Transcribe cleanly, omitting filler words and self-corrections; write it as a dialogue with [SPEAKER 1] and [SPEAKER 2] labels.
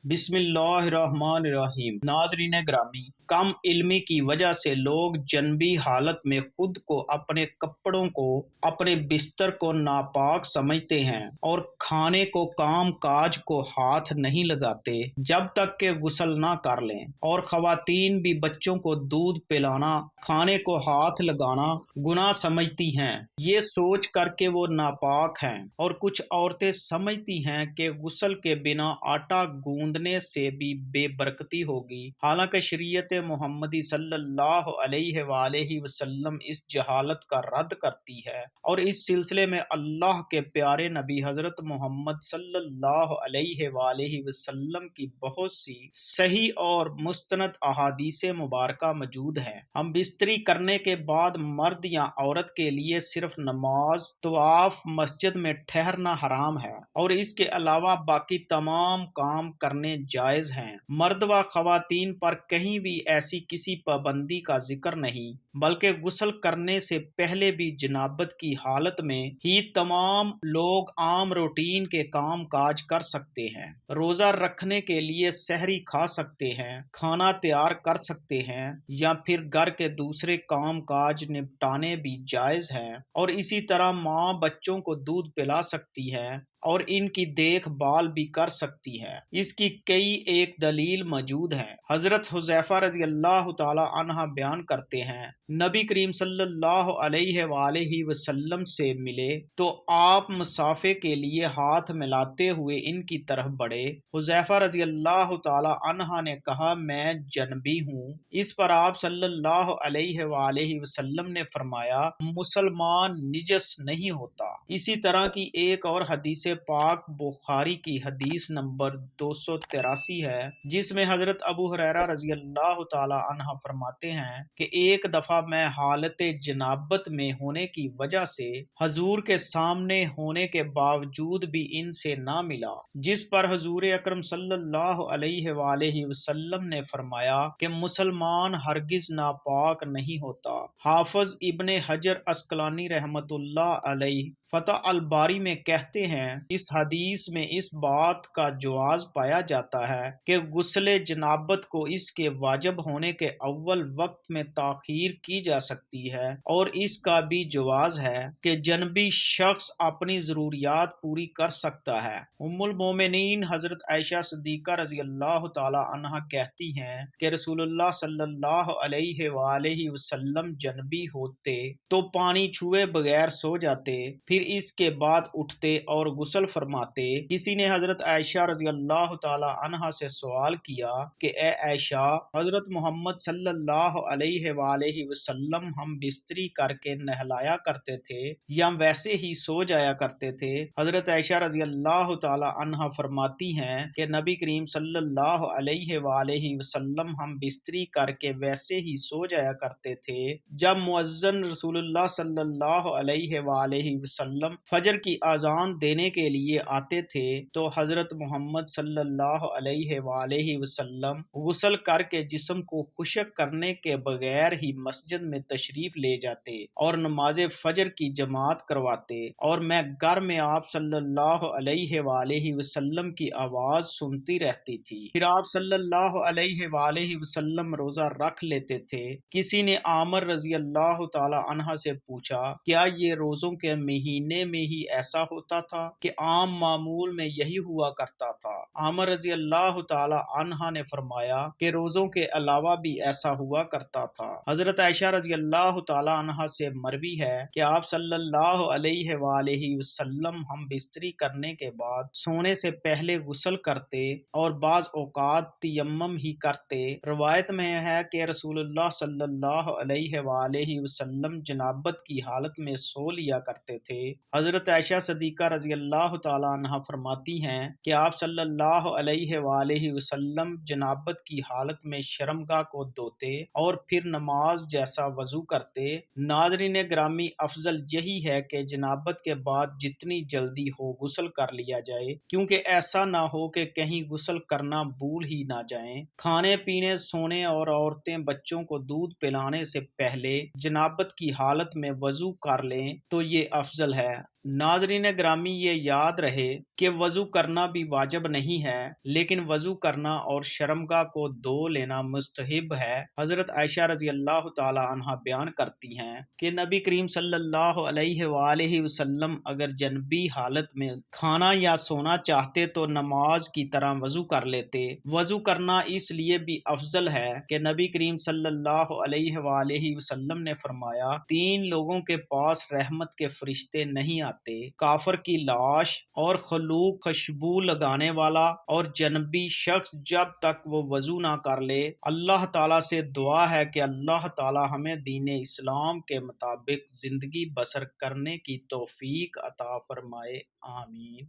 [SPEAKER 1] बिस्मिल्लाहिर्रहमानिर्रहीम। नाज़रीन ग्रामी, कम इल्मी की वजह से लोग जनबी हालत में खुद को, अपने कपड़ों को, अपने बिस्तर को नापाक समझते हैं और खाने को, काम काज को हाथ नहीं लगाते जब तक कि गुस्ल ना कर लें। और ख़वातीन भी बच्चों को दूध पिलाना, खाने को हाथ लगाना गुनाह समझती हैं, ये सोच कर के वो नापाक हैं। और कुछ औरतें समझती हैं कि गुस्ल के बिना आटा गूंदने से भी बेबरकती होगी। हालांकि शरीयत मोहम्मदी सल्लल्लाहु अलैहि वसल्लम इस जहालत का रद्द करती है और इस सिलसिले में अल्लाह के प्यारे नबी हजरत मोहम्मद सल्लल्लाहु अलैहि वसल्लम की बहुत सी सही और मुस्तनद अहादीसे मुबारका मौजूद हैं। हम बिस्तरी करने के बाद मर्द या औरत के लिए सिर्फ नमाज, तवाफ, मस्जिद में ठहरना हराम है और इसके अलावा बाकी तमाम काम करने जायज हैं। मर्द व ख़वातीन पर कहीं भी ऐसी किसी पाबंदी का जिक्र नहीं, बल्कि गुस्ल करने से पहले भी जनाबत की हालत में ही तमाम लोग आम रूटीन के काम काज कर सकते हैं। रोज़ा रखने के लिए सहरी खा सकते हैं, खाना तैयार कर सकते हैं या फिर घर के दूसरे काम काज निपटाने भी जायज हैं। और इसी तरह माँ बच्चों को दूध पिला सकती है और इनकी देखभाल भी कर सकती है। इसकी कई एक दलील मौजूद है। हजरत हुज़ैफा रज़ी अल्लाह ताला अन्हा बयान करते हैं, नबी करीम सल्लल्लाहु अलैहि वसल्लम से मिले तो आप मुसाफे के लिए हाथ मिलाते हुए इनकी तरफ बढ़े। हुज़ैफा रज़ी अल्लाह ताला अन्हा ने कहा, मैं जनबी हूँ। इस पर आप सल्लल्लाहु अलैहि वसल्लम ने फरमाया, मुसलमान निजस नहीं होता। इसी तरह की एक और हदीस पाक बुखारी की हदीस नंबर 283 है, जिसमें हजरत अबू हुरैरा रज़ी अल्लाह ताला अन्हा फरमाते हैं कि एक दफा मैं हालत जनाबत में होने की वजह से हजूर के सामने होने के बावजूद भी इनसे ना मिला, जिस पर हजूर अकरम सल्लल्लाहु अलैहि वसल्लम ने फरमाया कि मुसलमान हरगिज नापाक नहीं होता। हाफिज इब्ने हजर अस्कलानी रहमतुल्लाह अलैह फतह अल बारी में कहते हैं, इस हदीस में इस बात का जवाज पाया जाता है कि गुस्ले जनाबत को इसके वाजिब होने के अव्वल वक्त में ताखीर की जा सकती है और इसका भी जवाज है कि जनबी शख्स अपनी जरूरियात पूरी कर सकता है। उम्मुल मोमिनीन हजरत आयशा सिद्दीका रजी अल्लाह ताला अन्हा कहती हैं कि रसूलुल्लाह सल्लल्लाहु अलैहि वसल्लम जनबी होते तो पानी छुए बगैर सो जाते, फिर इसके बाद उठते और गुस्ल फरमाते। किसी ने हजरत आयशा रज़ी अल्लाह ताला अन्हा से सवाल किया कि ए आयशा, हजरत मोहम्मद सल्लल्लाहु अलैहि वसल्लम हम बिस्तरी करके नहलाया करते थे या वैसे ही सो जाया करते थे? हजरत आयशा रज़ी अल्लाह ताला अन्हा फरमाती हैं कि नबी करीम सल्लल्लाहु अलैहि वसल्लम हम बिस्तरी करके वैसे ही सो जाया करते थे। जब मुअज्जिन रसूलुल्लाह सल्लल्लाहु अलैहि वसल्लम फजर की आजान देने के लिए आते थे तो हजरत मोहम्मद सल्लल्लाहु अलैहि वसल्लम गुस्ल करके जिस्म को खुशक करने के बगैर ही मस्जिद में तशरीफ ले जाते और नमाज फजर की जमात करवाते और मैं घर में आप सल्लल्लाहु अलैहि वसल्लम की आवाज सुनती रहती थी। फिर आप सल्लल्लाहु अलैहि वसल्लम रोजा रख लेते थे। किसी ने आमर रजी अल्लाह ताला अन्हा से पूछा, क्या ये रोजों के महीने में ही ऐसा होता था कि आम मामूल में यही हुआ करता था? आमर रजी अल्लाह ताला अन्हा ने फरमाया कि रोजों के अलावा भी ऐसा हुआ करता था। हजरत आयशा रजी अल्लाह ताला अन्हा से मरवी है कि आप सल्लल्लाहु अलैहि वसल्लम हम बिस्तरी करने के बाद सोने से पहले गुस्ल करते और बाज औकात तयम्मुम ही करते। रवायत में है कि रसूलुल्लाह सल्लल्लाहु अलैहि वसल्लम जनाबत की हालत में सो लिया करते थे। हजरत आयशा सिद्दीका रजी अल्लाह ताला अन्हा फरमाती हैं कि आप सल्लल्लाहु अलैहि वसल्लम जनाबत की हालत में शर्मगाह को धोते और फिर नमाज जैसा वजू करते। नाज़रीन ग्रामी, अफजल यही है कि जनाबत के बाद जितनी जल्दी हो गुस्ल कर लिया जाए, क्योंकि ऐसा ना हो कि कहीं गुस्ल करना भूल ही ना जाएं। खाने पीने, सोने और औरतें बच्चों को दूध पिलाने से पहले जनाबत की हालत में वजू कर लें तो ये अफजल है। ناظرین گرامی، یہ یاد رہے کہ وضو کرنا بھی واجب نہیں ہے، لیکن وضو کرنا اور شرمگاہ کو دھو لینا مستحب ہے۔ حضرت عائشہ رضی اللہ تعالی عنہا بیان کرتی ہیں کہ نبی کریم صلی اللہ علیہ وآلہ وسلم اگر جنبی حالت میں کھانا یا سونا چاہتے تو نماز کی طرح وضو کر لیتے۔ وضو کرنا اس لیے بھی افضل ہے کہ نبی کریم صلی اللہ علیہ وآلہ وسلم نے فرمایا، 3 لوگوں کے پاس رحمت کے فرشتے نہیں آتے: کافر کی لاش اور خلوق خوشبو لگانے والا اور جنبی شخص جب تک وہ وضو نہ کر لے۔ اللہ تعالیٰ سے دعا ہے کہ اللہ تعالیٰ ہمیں دین اسلام کے مطابق زندگی بسر کرنے کی توفیق عطا فرمائے، آمین۔